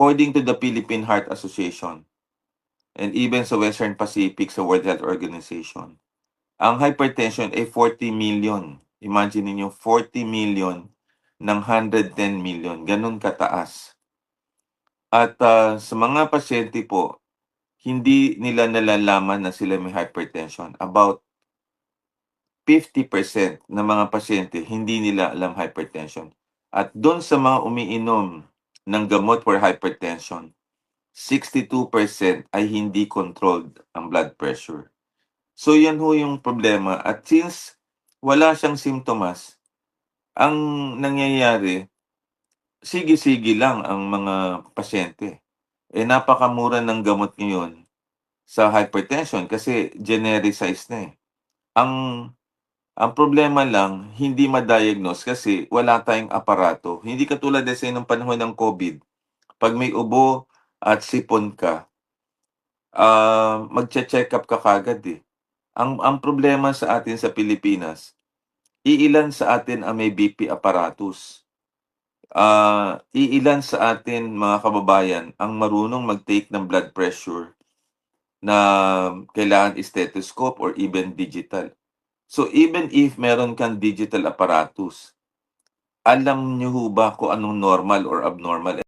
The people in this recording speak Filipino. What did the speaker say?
According to the Philippine Heart Association and even sa Western Pacific sa World Health Organization, ang hypertension ay 40 million. Imagine niyo 40 million ng 110 million, ganun kataas. At sa mga pasyente po, hindi nila nalalaman na sila may hypertension. About 50% ng mga pasyente hindi nila alam hypertension. At doon sa mga umiinom ng gamot for hypertension, 62% ay hindi controlled ang blood pressure. So yan ho yung problema. At since wala siyang simptomas, ang nangyayari, sige-sige lang ang mga pasyente. Napakamura ng gamot ngayon sa hypertension kasi genericized na eh. Ang problema lang, hindi ma-diagnose kasi wala tayong aparato. Hindi katulad kasi nung panahon ng COVID. Pag may ubo at sipon ka, magche-check up ka kagad eh. Ang problema sa atin sa Pilipinas, iilan sa atin ang may BP apparatus. Iilan sa atin mga kababayan ang marunong mag-take ng blood pressure na kailangan stethoscope or even digital. So even if meron kang digital apparatus, alam niyo ho ba kung anong normal or abnormal